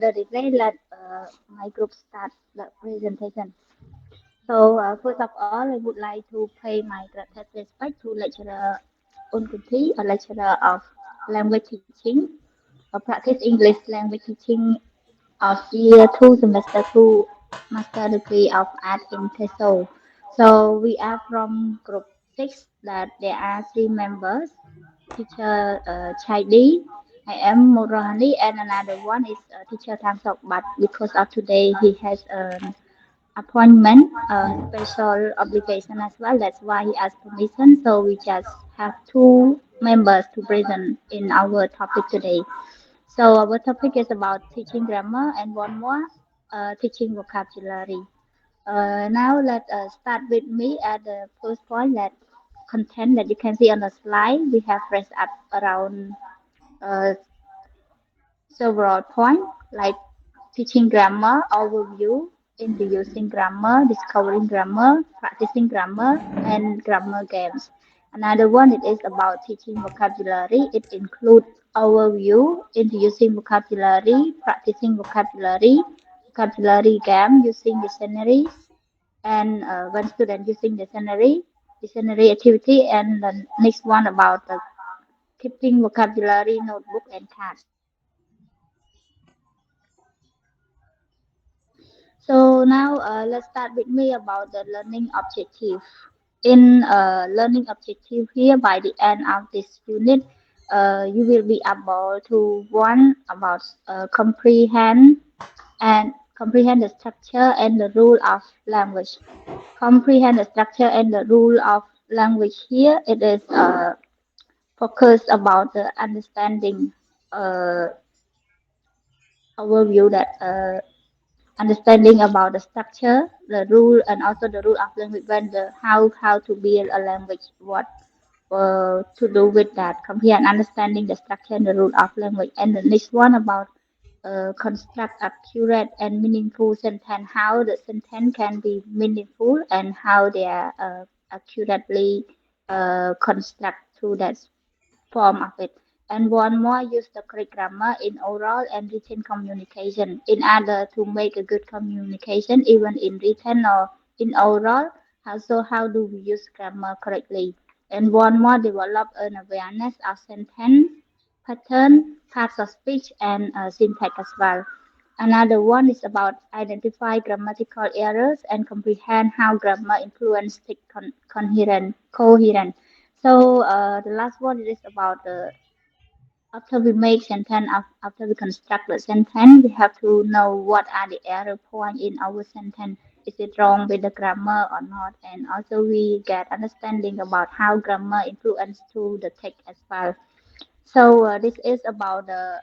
delay, let my group start the presentation. So, first of all, I would like to pay my greatest respect to lecturer Unkuti, a lecturer of language teaching, practice English language teaching of year 2, semester 2, master degree of art in TESOL. So, we are from group 6, that there are 3 members, teacher Chaidi, I am Murahani, and another one is teacher Tangsok. But because of today he has an appointment, special obligation as well. That's why he asked permission. So we just have 2 members to present in our topic today. So our topic is about teaching grammar and one more teaching vocabulary. Now let us start with me at the first point, that content that you can see on the slide. We have raised up around uh, several points like teaching grammar, overview, introducing grammar, discovering grammar, practicing grammar, and grammar games. Another one it is about teaching vocabulary. It includes overview, introducing vocabulary, practicing vocabulary, vocabulary game using dictionaries, and when student using dictionary activity, and the next one about the keeping vocabulary notebook and cards. So now let's start with me about the learning objective. In learning objective here, by the end of this unit, you will be able to one about comprehend the structure and the rule of language. Comprehend the structure and the rule of language here. It is focused about the understanding uh, overview, that understanding about the structure, the rule, and also the rule of language, when the how to build a language, what to do with that, compare and understanding the structure and the rule of language. And the next one about construct accurate and meaningful sentence, how the sentence can be meaningful and how they are accurately construct through that form of it. And one more, use the correct grammar in oral and written communication in order to make a good communication, even in written or in oral. Also, how do we use grammar correctly? And one more, develop an awareness of sentence, pattern, parts of speech, and syntax as well. Another one is about identify grammatical errors and comprehend how grammar influence the coherent. So the last one is about the after we make sentence, after we construct the sentence, we have to know what are the error point in our sentence. Is it wrong with the grammar or not? And also we get understanding about how grammar influence to the text as well. So this is about the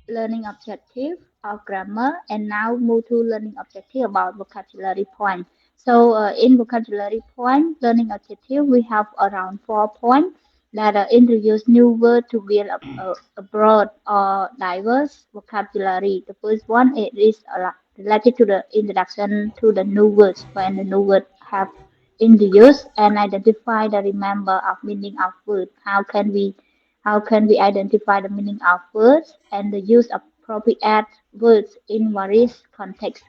learning objective of grammar, and now move to learning objective about vocabulary point. So in vocabulary point learning objective, we have around 4 points that introduce new word to build a broad or diverse vocabulary. The first one, it is related to the introduction to the new words, when the new word have introduced, and identify the remember of meaning of word. How can we identify the meaning of words and the use of appropriate words in various contexts?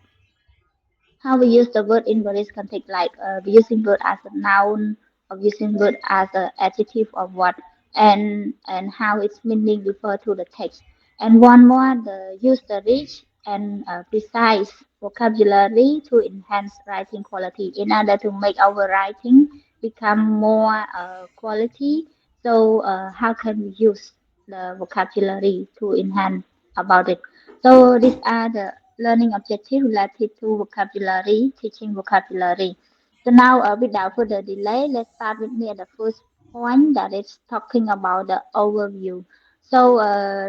How we use the word in various contexts, like we using word as a noun or using word as an adjective of what, and how its meaning refer to the text. And one more, the use the rich and precise vocabulary to enhance writing quality in order to make our writing become more quality. So how can we use the vocabulary to enhance about it? So these are the learning objectives related to vocabulary, teaching vocabulary. So now, without further delay, let's start with me at the first point, that is talking about the overview. So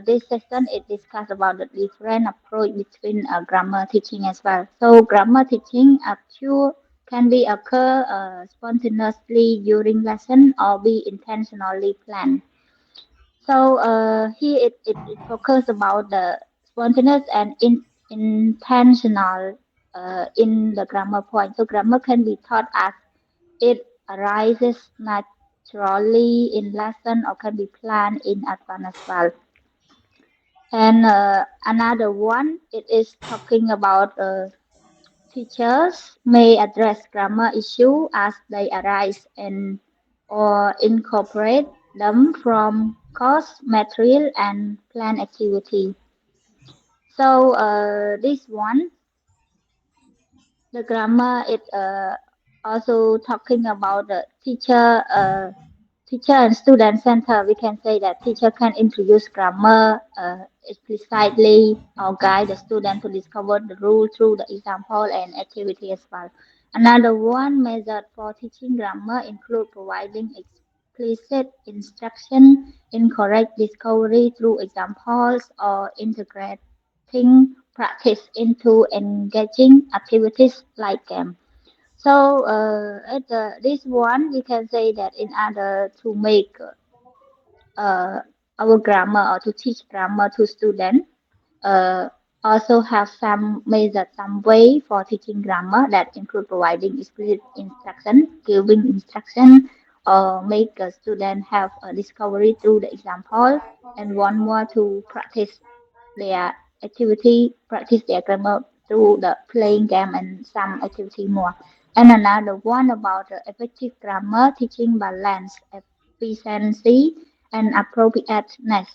this session it discuss about the different approach between grammar teaching as well. So grammar teaching can be occur spontaneously during lesson or be intentionally planned. So here it focuses about the spontaneous and intentional in the grammar point. So grammar can be taught as it arises naturally in lesson or can be planned in advance as well. And another one, it is talking about teachers may address grammar issue as they arise and or incorporate them from course material and plan activity. So this one, the grammar, it also talking about the teacher and student center. We can say that teacher can introduce grammar explicitly or guide the student to discover the rule through the example and activity as well. Another one method for teaching grammar include providing explicit instruction in correct discovery through examples or integrating practice into engaging activities like game. So this one, we can say that in order to make uh, our grammar or to teach grammar to students, uh, also have some method, some way for teaching grammar that include providing explicit instruction, giving instruction, or make a student have a discovery through the example, and one more to practice their activity, practice their grammar through the playing game and some activity more. And another one about the effective grammar teaching balance, efficiency, and appropriateness,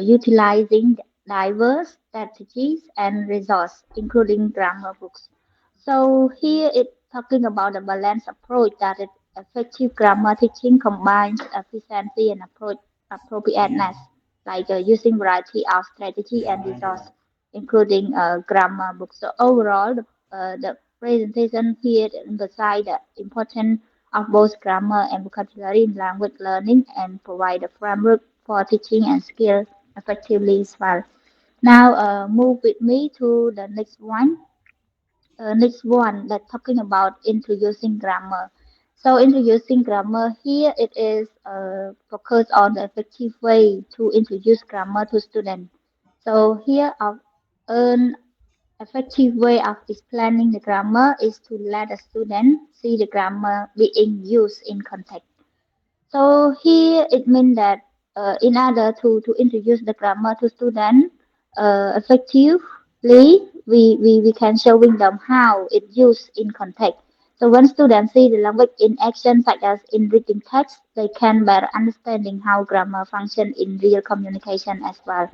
utilizing diverse strategies and resources, including grammar books. So here it's talking about the balanced approach that it effective grammar teaching combines efficiency and appropriateness, like using variety of strategy and resource, including grammar books. So overall, the presentation here emphasizes the importance of both grammar and vocabulary in language learning and provide a framework for teaching and skill effectively as well. Now, move with me to the next one. Next one, that's talking about introducing grammar. So introducing grammar here, it is focused on the effective way to introduce grammar to students. So here, an effective way of explaining the grammar is to let a student see the grammar being used in context. So here it means that in order to introduce the grammar to students effectively, we can showing them how it's used in context. So when students see the language in action, such as in reading text, they can better understanding how grammar function in real communication as well.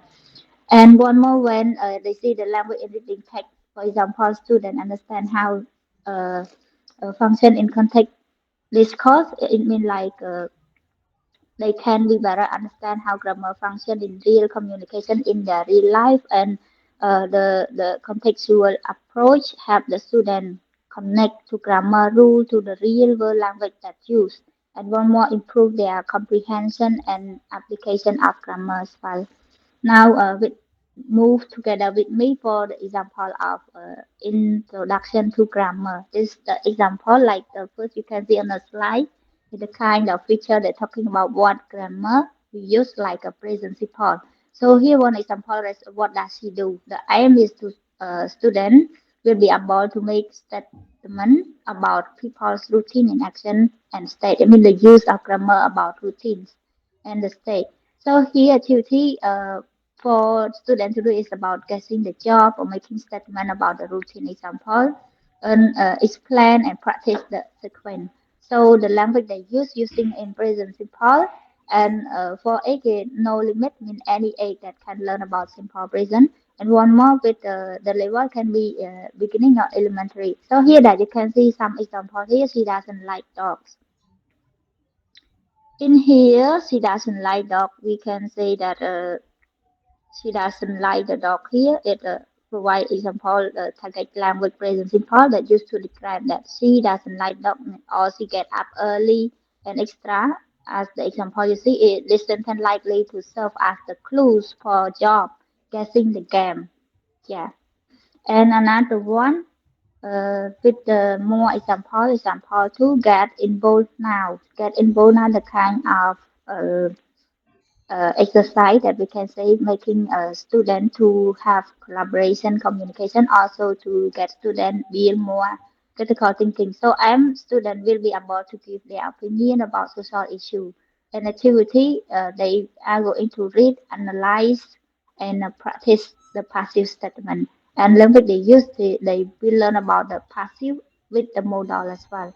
And one more, when they see the language in reading text, for example, students understand how uh, function in context discourse. It means like they can be better understand how grammar function in real communication in their real life, and the contextual approach help the student connect to grammar rule to the real world language that use, and one more improve their comprehension and application of grammar as well. Now, move together with me for the example of introduction to grammar. This the example, like the first you can see on the slide, is the kind of feature that talking about what grammar we use like a present simple. So here one example is what does he do? The aim is to student will be able to make statement about people's routine in action and state. I mean the use of grammar about routines and the state. So here activity for students to do is about guessing the job or making statement about the routine example, and explain and practice the sequence. So the language they use using in present simple, and for age no limit mean any age that can learn about simple present. And one more with the level can be beginning or elementary. So here that you can see some example here. She doesn't like dogs. In here, she doesn't like dog. We can say that she doesn't like the dog here. It provide example target language present simple that used to describe that she doesn't like dog, or she get up early and extra. As the example you see, this sentence likely to serve as the clues for job guessing the game. Yeah. And another one with the more example to get involved now. Get involved now, the kind of uh, exercise that we can say, making a student to have collaboration communication, also to get student be more critical thinking. So I'm student will be able to give their opinion about social issue and activity. They are going to read, analyze, and practice the passive statement. And language they use, they will learn about the passive with the modal as well.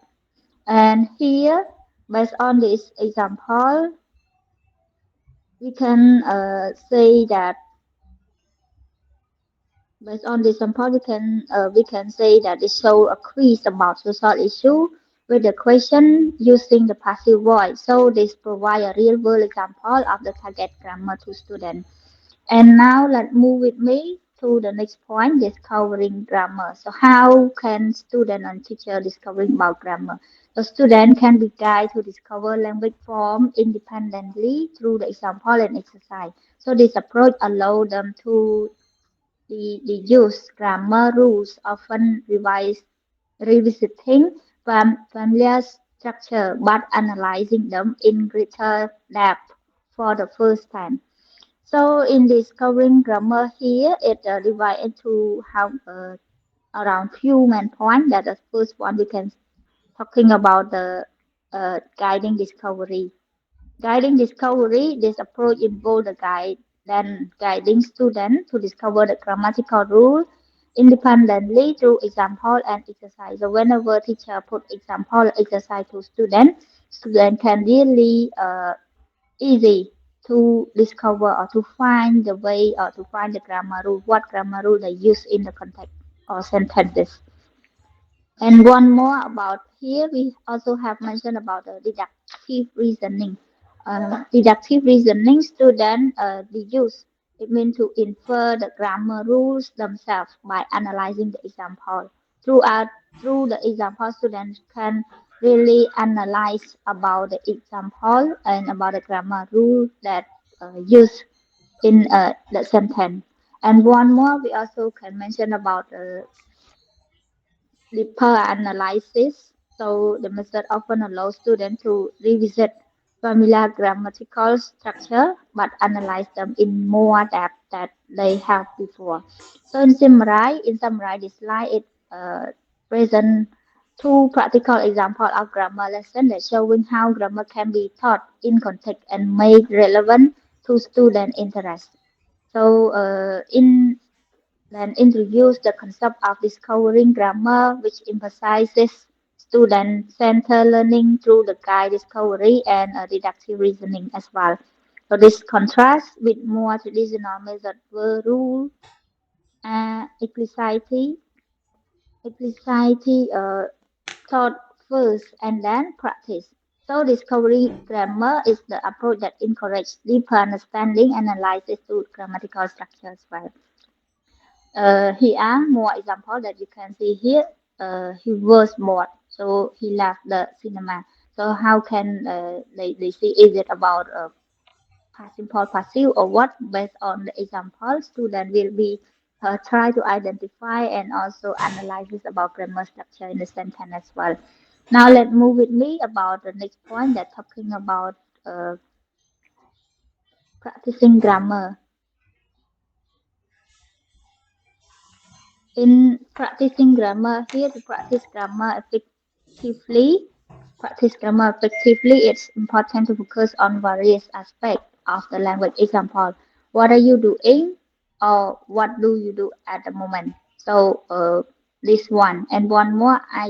And here, based on this example, we can say that based on this example, we can say that it show a quiz about social issue with the question using the passive voice. So this provide a real world example of the target grammar to students. And now let's move with me to the next point, discovering grammar. So how can student and teacher discovering about grammar? The student can be guided to discover language form independently through the example and exercise. So this approach allows them to the use grammar rules, often revisiting familiar structure but analyzing them in greater depth for the first time. So in discovering grammar here, it divides into how around few main points. That the first one we can talking about the guiding discovery. Guiding discovery, this approach involves the guide, then guiding students to discover the grammatical rule independently through example and exercise. So whenever teacher put example exercise to student can really easy to discover or to find the way or to find the grammar rule, what grammar rule they use in the context or sentences. And one more about here, we also have mentioned about the deductive reasoning. Deductive reasoning, student they use it means to infer the grammar rules themselves by analyzing the example. Throughout through the example, students can really analyze about the example and about the grammar rule that used in the sentence. And one more, we also can mention about deeper analysis. So the method often allows students to revisit familiar grammatical structure but analyze them in more depth that they have before. So in summary, this slide it present two practical examples of grammar lesson that showing how grammar can be taught in context and made relevant to student interest. So in then introduce the concept of discovering grammar, which emphasizes student-centered learning through the guide discovery and deductive reasoning as well. So this contrasts with more traditional methods where rule explicitly, taught first and then practice. So discovery grammar is the approach that encourages deeper understanding and analysis through grammatical structure as well. Here are more examples that you can see here. He was bored, so he left the cinema. So how can they see is it about simple passive or what? Based on the example, student will be try to identify and also analyze about grammar structure in the sentence as well. Now let's move with me about the next point that talking about practicing grammar. In practicing grammar, here to practice grammar effectively, it's important to focus on various aspects of the language. Example, what are you doing or what do you do at the moment? So this one and one more I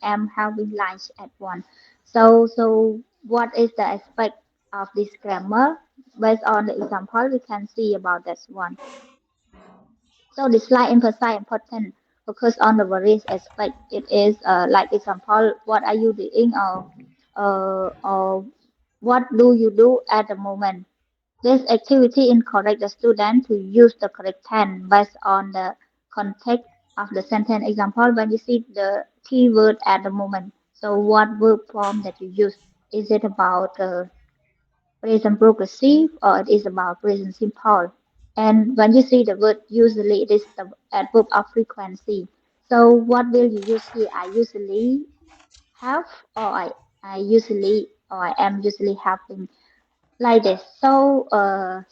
am having lunch at one. So what is the aspect of this grammar? Based on the example, we can see about this one. So the slide emphasize important focus on the various aspect. It is like example, what are you doing or what do you do at the moment? This activity encourage the student to use the correct tense based on the context of the sentence. Example, when you see the keyword at the moment. So what verb form that you use? Is it about present progressive or it is about present simple? And when you see the word usually, it is the adverb of frequency. So what will you use here? I usually have, or I usually, or I am usually having like this. So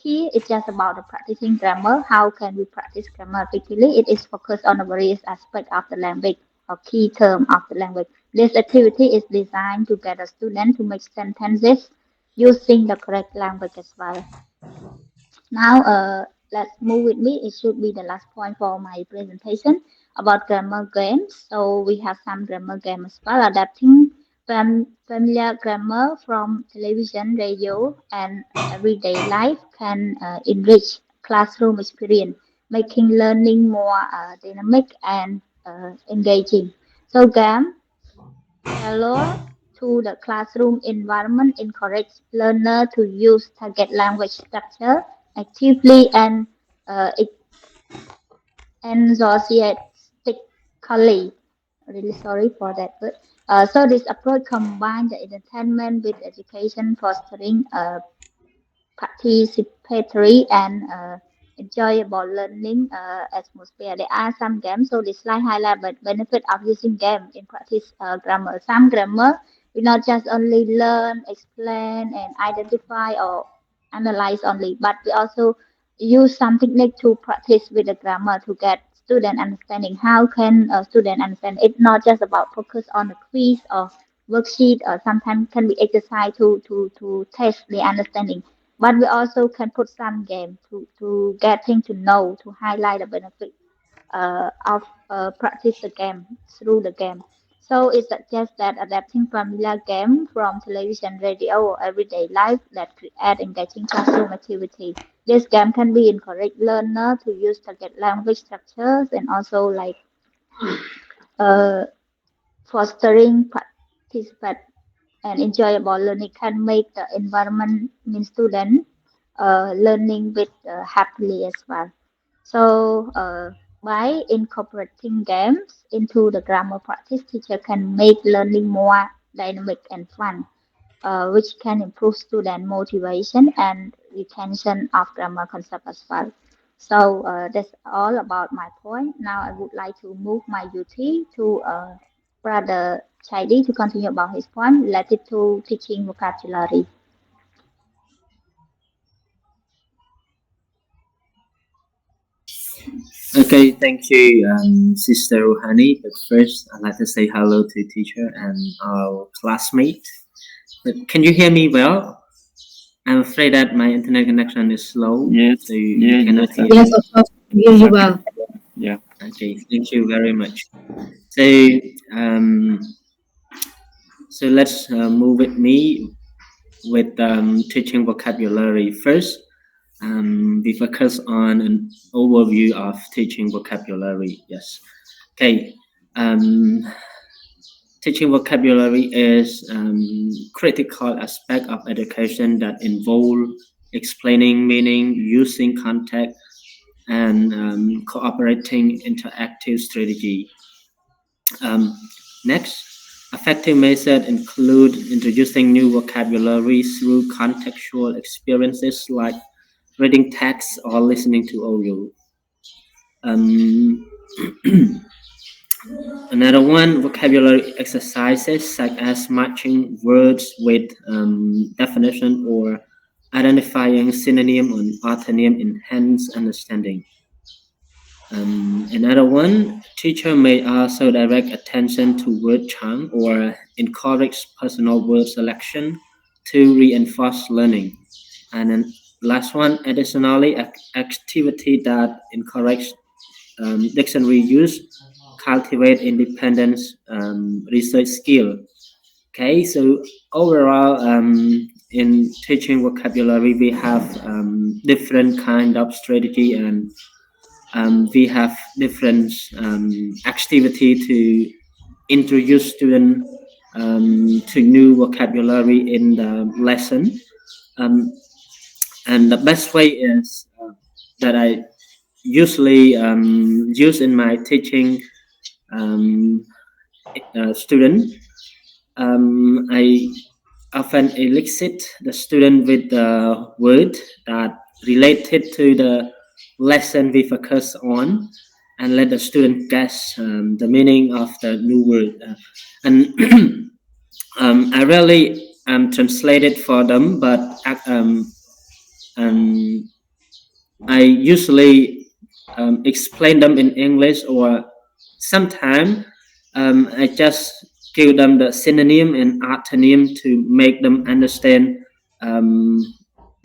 here it's just about the practicing grammar. How can we practice grammar effectively? It is focused on the various aspects of the language or key term of the language. This activity is designed to get a student to make sentences using the correct language as well. Now, let's move with me. It should be the last point for my presentation about grammar games. So we have some grammar games as well, adapting familiar grammar from television, radio, and everyday life can enrich classroom experience, making learning more dynamic and engaging. So, game tailor to the classroom environment encourage learner to use target language structure actively and uh, enthusiastically. Really sorry for that word. So this approach combines the entertainment with education, fostering participatory and enjoyable learning atmosphere. There are some games, so this slide highlight the benefit of using game in practice grammar. Some grammar we not just only learn, explain, and identify or analyze only, but we also use some technique to practice with the grammar to get student understanding. How can a student understand? It's not just about focus on the quiz or worksheet, or sometimes can be exercise to test the understanding, but we also can put some game to getting to know to highlight the benefit of practice the game through the game. So it suggests that adapting familiar game from television, radio, or everyday life that create engaging classroom activity. This game can be encourage learner to use target language structures and also like uh, fostering participate and enjoyable learning can make the environment mean student learning with happily as well. So by incorporating games into the grammar practice, teacher can make learning more dynamic and fun, which can improve student motivation and retention of grammar concept as well. So that's all about my point. Now I would like to move my duty to Brother Chaidi to continue about his point related to teaching vocabulary. Okay, thank you, Sister Rohani. But first, I'd like to say hello to teacher and our classmate. But can you hear me well? I'm afraid that my internet connection is slow, Yes. so you cannot Yes. hear Yes, me. of course. Hear you well. Yeah. Okay, thank you very much. So, um, so let's move with me with teaching vocabulary first. We focus on an overview of teaching vocabulary. Yes. Okay. Um, Teaching vocabulary is critical aspect of education that involve explaining meaning, using context, and cooperating interactive strategy. Um, Next, effective methods include introducing new vocabulary through contextual experiences like reading text or listening to audio. Um, Another one, vocabulary exercises such as matching words with definition or identifying synonym or antonym enhance understanding. Another one, teacher may also direct attention to word charm or encourage personal word selection to reinforce learning. And then last one, additionally, activity that encourage dictionary use, cultivate independence, research skill. Okay, so overall, in teaching vocabulary, we have different kind of strategy and we have different activity to introduce student to new vocabulary in the lesson. Um, and the best way is that I usually use in my teaching student. I often elicit the student with the word that related to the lesson we focus on and let the student guess the meaning of the new word. And I rarely translate it for them, but um, I usually explain them in English, or sometimes I just give them the synonym and antonym to make them understand um,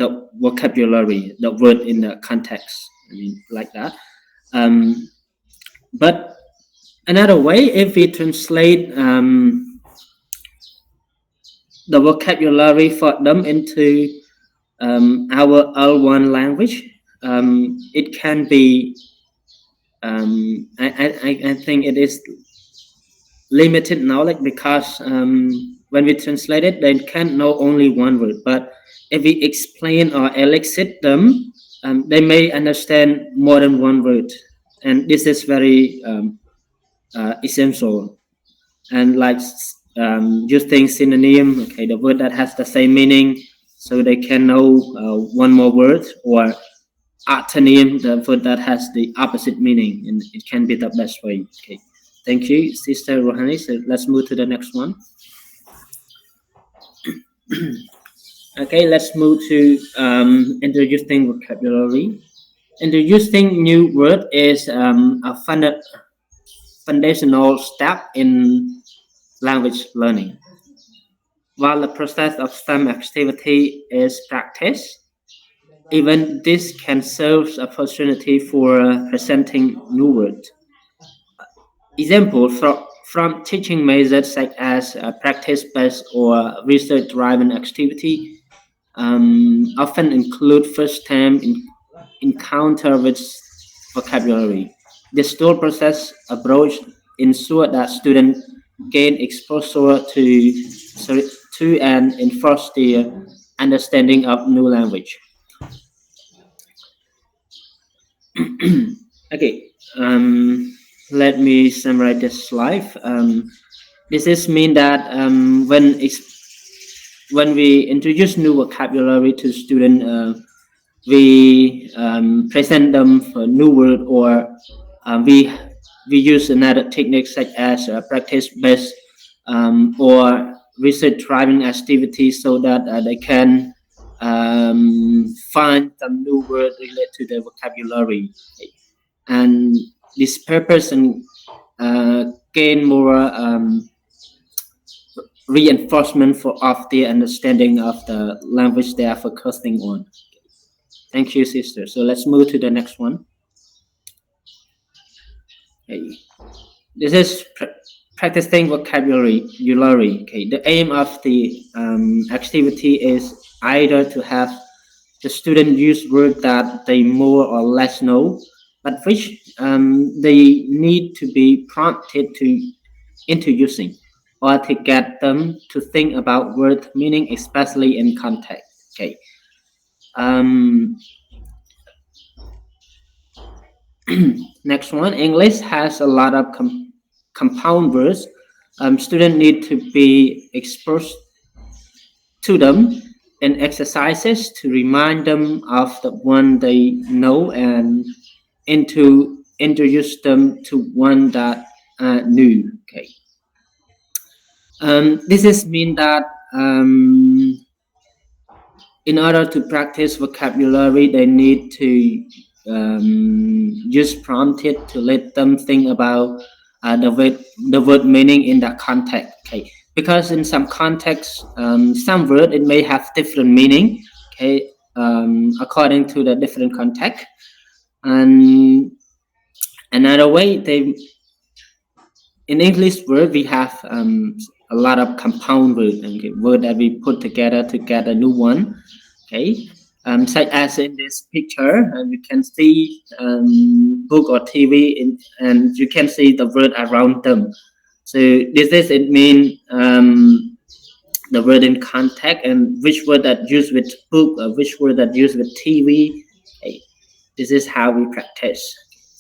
the vocabulary, the word in the context. I mean, like that. But another way, if we translate the vocabulary for them into our L1 language, it can be. I think it is limited knowledge because when we translate it, they can't know only one word. But if we explain or elicit them, they may understand more than one word, and this is very essential. And like using synonym, okay, the word that has the same meaning, so they can know one more word, or antonym, the word that has the opposite meaning, and it can be the best way. Okay, thank you, Sister Rohani. So let's move to the next one. Okay, let's move to introducing vocabulary. Introducing new word is a foundational step in language learning. While the process of some activity is practice, even this can serve as opportunity for presenting new words. Example from teaching methods such as practice-based or research-driven activity often include first-time encounter with vocabulary. This dual process approach ensures that students gain exposure to and enforce their understanding of new language. Okay, let me summarize this slide. This is mean that when we introduce new vocabulary to students, we present them for new word, or we use another technique such as practice-based or research-driving activities, so that they can find some new word related to the vocabulary, and this purpose and gain more reinforcement of the understanding of the language they are focusing on. Thank you, sister. So let's move to the next one. Okay. This is practicing vocabulary. Okay. The aim of the activity is either to have the student use words that they more or less know, but which they need to be prompted into using, or to get them to think about word meaning, especially in context. Okay. Next one, English has a lot of compound words. Students need to be exposed to them in exercises to remind them of the one they know, and introduce them to one that new. Okay. This is mean that in order to practice vocabulary, they need to use prompted to let them think about the word meaning in that context. Okay, because in some contexts, some word it may have different meaning. Okay, according to the different context, and another way in English word we have a lot of compound words, okay, word that we put together to get a new one. Okay, such as in this picture, you can see book or TV, and you can see the word around them. So this is it mean the word in context, and which word that used with book, or which word that used with TV. Okay, this is how we practice.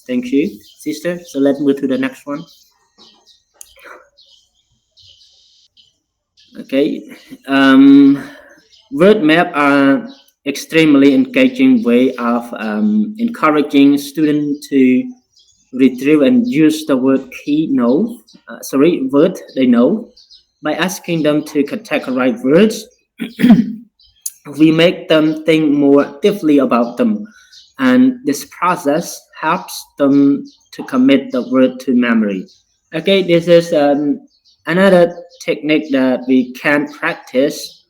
Thank you, sister. So let's move to the next one. Okay, word map are extremely engaging way of encouraging students to retrieve and use the word word they know. By asking them to categorize words, we make them think more deeply about them, and this process helps them to commit the word to memory. Okay, this is another technique that we can practice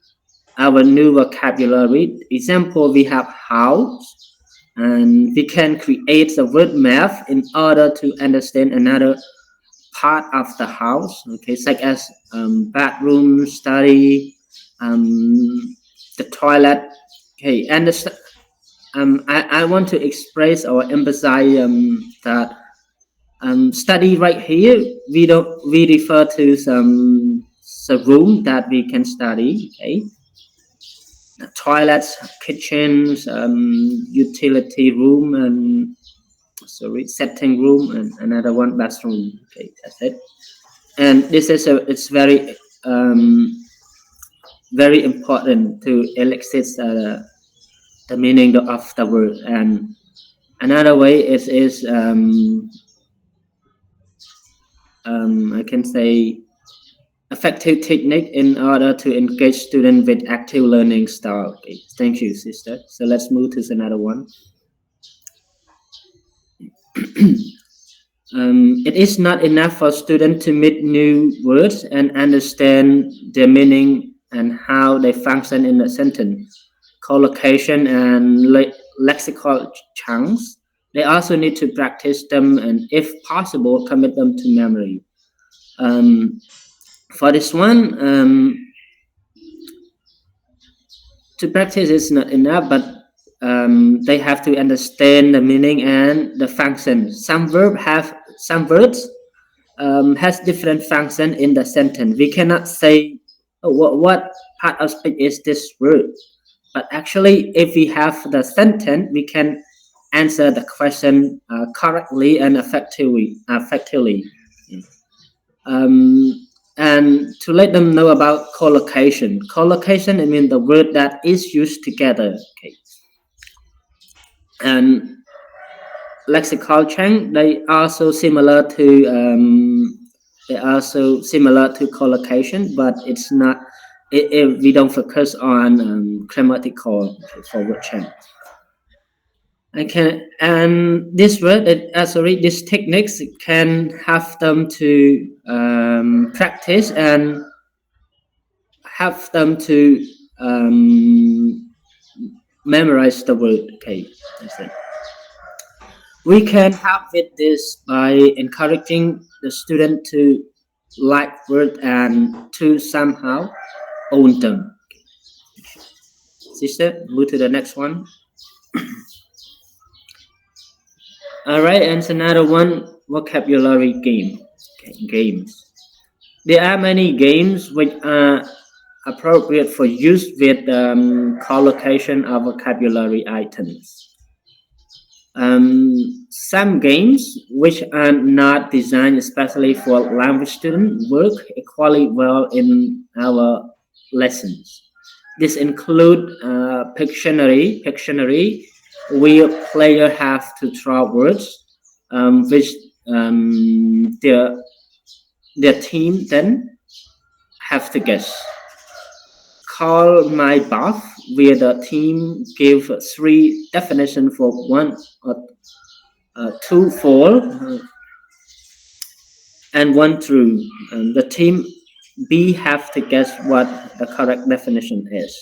our new vocabulary. Example, we have house, and we can create the word map in order to understand another part of the house, okay, such as bathroom, study, the toilet, okay, and I want to express or emphasize that study right here, we refer to the room that we can study, okay, toilets, kitchens, utility room, and setting room, and another one bathroom. Okay, that's it. And this is it's very very important to elicit the meaning of the word. And another way is I can say effective technique in order to engage students with active learning style. Okay, thank you, sister. So let's move to another one. It is not enough for students to meet new words and understand their meaning and how they function in a sentence, collocation, and lexical chunks. They also need to practice them and, if possible, commit them to memory. For this one, to practice is not enough, but they have to understand the meaning and the function. Some words has different function in the sentence. We cannot say, oh, what part of speech is this word, but actually, if we have the sentence, we can answer the question correctly and effectively. And to let them know about collocation. Collocation, I mean the word that is used together. Okay. And lexical chunk, they are also similar to collocation, but it's not. If we don't focus on grammatical for word chunk. And this word, these techniques can have them to practice and have them to memorize the word. Okay, that's it. We can help with this by encouraging the student to like word and to somehow own them. Okay. Sister, move to the next one. All right, and another one, vocabulary game. Okay, games. There are many games which are appropriate for use with collocation of vocabulary items. Some games which are not designed especially for language students work equally well in our lessons. This include Pictionary, where players have to draw words which their team then have to guess. Call My Buff, where the team give 3 definitions for 1 or 2 false and 1 true. The team B have to guess what the correct definition is.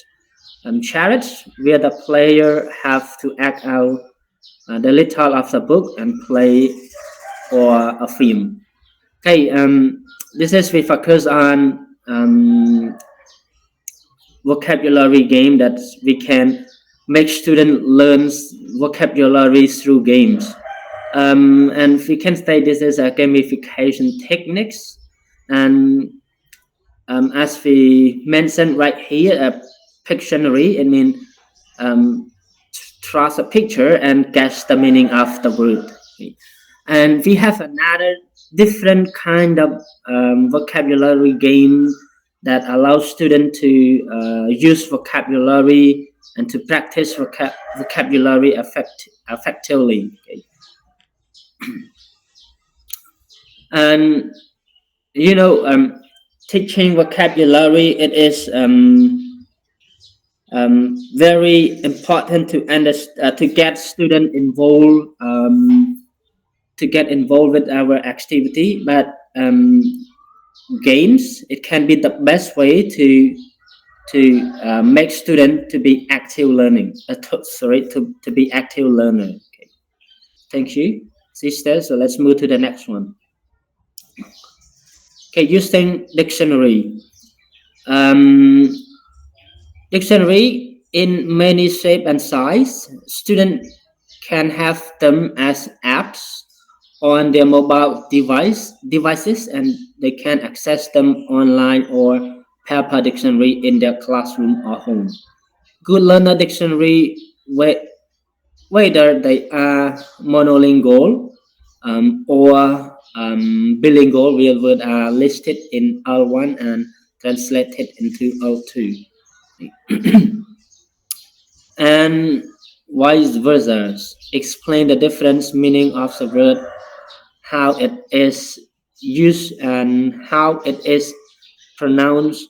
Chariots, where the player have to act out the title of the book and play or a film. Okay, this is we focus on vocabulary game that we can make student learn vocabulary through games. And we can say this is a gamification techniques. And as we mentioned right here, Pictionary, I mean, draws a picture and guess the meaning of the word. And we have another different kind of vocabulary game that allows students to use vocabulary and to practice vocabulary effectively. Okay. And teaching vocabulary, it is very important to get students involved, with our activity. But games, it can be the best way to to make student to be active learning. To be active learner. Okay. Thank you, sister. So let's move to the next one. Okay, using dictionary. Dictionary in many shape and size. Student can have them as apps on their mobile devices, and they can access them online or paper dictionary in their classroom or home. Good learner dictionary, whether they are monolingual or bilingual, real words are listed in L1 and translated into L2. And vice versa. Explain the different meaning of the word, how it is used, and how it is pronounced,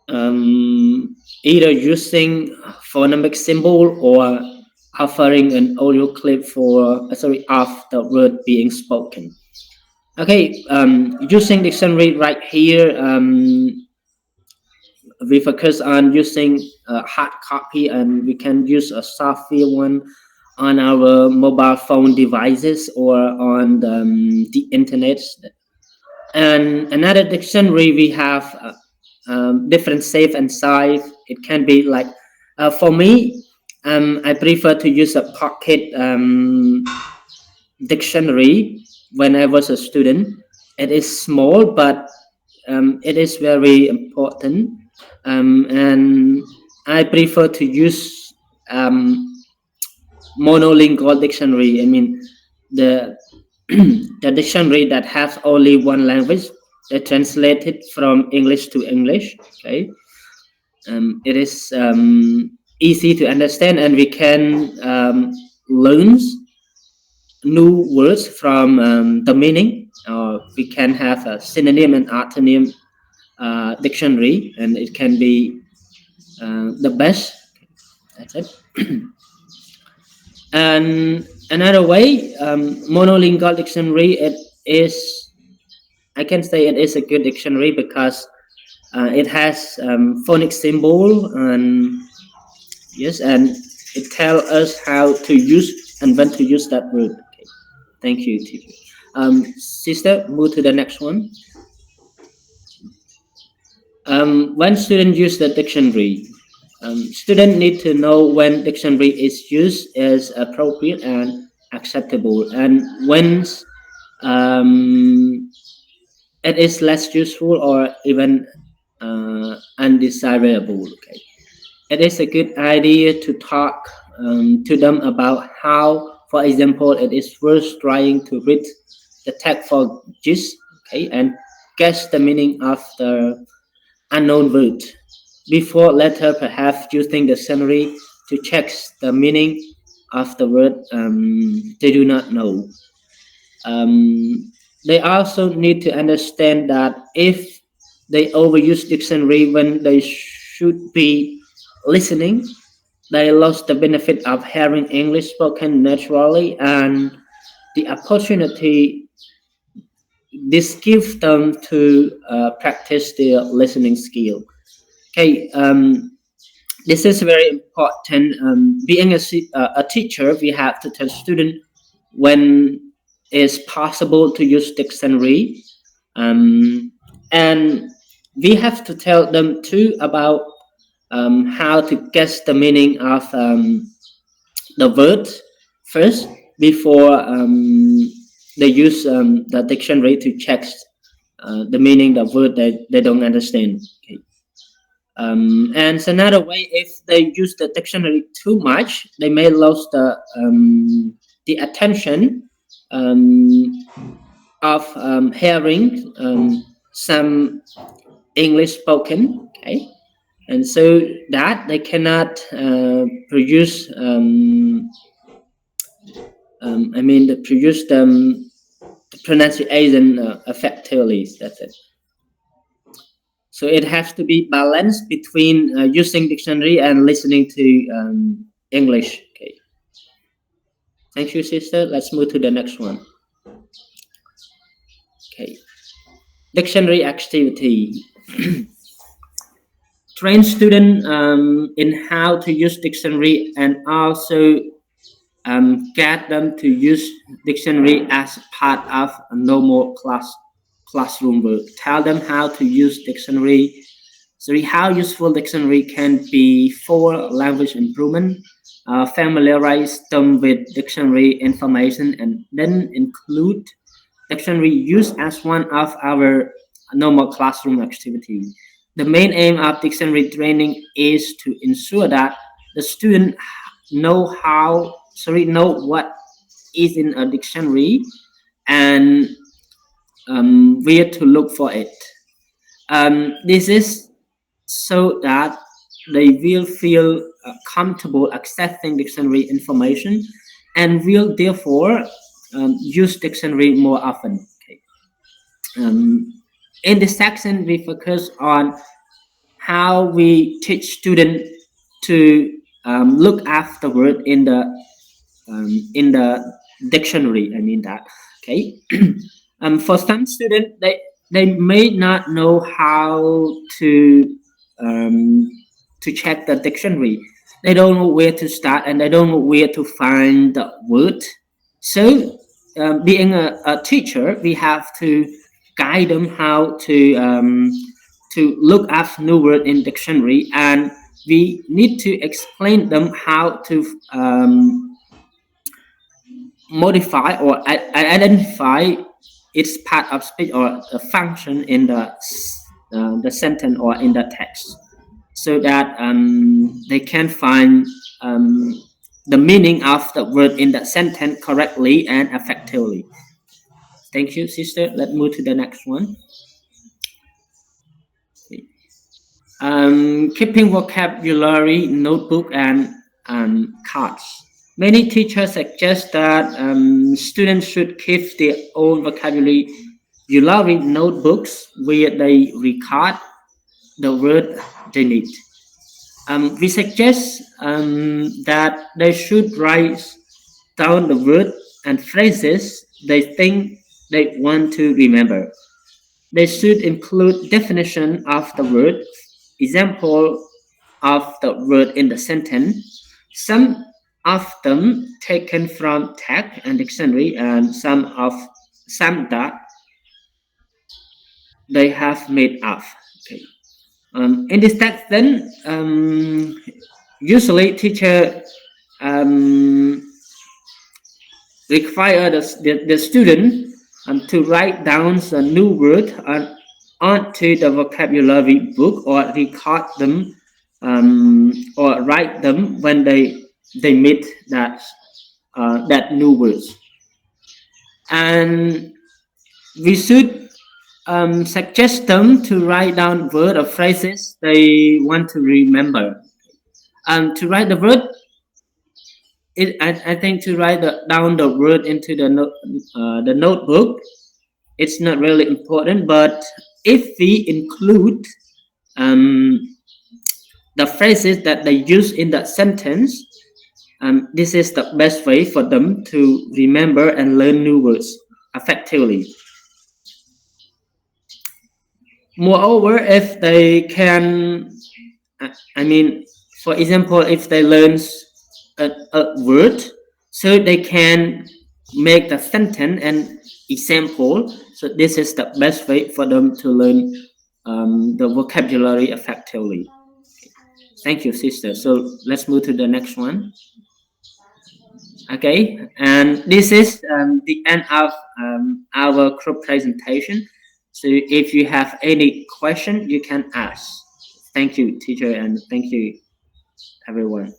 either using phonemic symbol or offering an audio clip of the word being spoken. Okay, using dictionary right here, we focus on using a hard copy, and we can use a software one on our mobile phone devices or on the internet. And another dictionary, we have different shape and size. It can be like, for me, I prefer to use a pocket dictionary when I was a student. It is small, but it is very important, and I prefer to use monolingual dictionary. I mean, the the dictionary that has only one language, translated from English to English. Okay, it is easy to understand, and we can learn new words from the meaning. We can have a synonym and antonym dictionary, and it can be the best. That's it. And another way, monolingual dictionary, it is, I can say it is a good dictionary because it has phonic symbol, and yes, and it tells us how to use and when to use that word. Okay. Thank you, TV. Sister, move to the next one. When students use the dictionary, students need to know when dictionary is used as appropriate and acceptable, and when it is less useful or even undesirable. Okay, it is a good idea to talk to them about how, for example, it is worth trying to read the text for gist, okay, and guess the meaning of the unknown word before later perhaps using the dictionary to check the meaning of the word they do not know. They also need to understand that if they overuse dictionary when they should be listening, they lost the benefit of hearing English spoken naturally, and the opportunity this gives them to practice their listening skill. Okay, this is very important. Being a teacher, we have to tell students when it's possible to use dictionary, and we have to tell them too about how to guess the meaning of the word first before they use the dictionary to check the meaning of the word that they don't understand. Okay. And it's another way, if they use the dictionary too much, they may lose the attention of hearing some English spoken. Okay, and so that they cannot produce. I mean, the produce the pronunciation effectively. That's it. So it has to be balanced between using dictionary and listening to English. Okay. Thank you, sister. Let's move to the next one. Okay. Dictionary activity. train students in how to use dictionary, and also get them to use dictionary as part of a normal classroom work. Tell them how to use dictionary. So how useful dictionary can be for language improvement. Familiarize them with dictionary information, and then include dictionary use as one of our normal classroom activities. The main aim of dictionary training is to ensure that the student know what is in a dictionary, and where to look for it. This is so that they will feel comfortable accessing dictionary information, and will therefore use dictionary more often. Okay. In this section, we focus on how we teach students to look after word in the dictionary. I mean that. Okay. For some students, they may not know how to check the dictionary. They don't know where to start, and they don't know where to find the word. So, being a teacher, we have to guide them how to look up new word in dictionary, and we need to explain them how to modify or identify its part of speech or a function in the sentence or in the text, so that they can find the meaning of the word in the sentence correctly and effectively. Thank you, sister. Let's move to the next one. Keeping vocabulary notebook and cards. Many teachers suggest that students should keep their own vocabulary notebooks where they record the word they need. We suggest that they should write down the word and phrases they think they want to remember. They should include definition of the word, example of the word in the sentence, some of them taken from text and dictionary, and some that they have made up. Okay. In this text, then usually teacher require the student to write down a new word onto the vocabulary book, or record them or write them when they meet that new words. And we should suggest them to write down word or phrases they want to remember. To write the word, I think to write down the word into the notebook, it's not really important. But if we include the phrases that they use in that sentence, this is the best way for them to remember and learn new words effectively. Moreover, if they can, for example, if they learn a word, so they can make the sentence and example. So this is the best way for them to learn the vocabulary effectively. Thank you, sister. So let's move to the next one. Okay, and this is the end of our group presentation. So if you have any question, you can ask. Thank you, teacher, and thank you, everyone.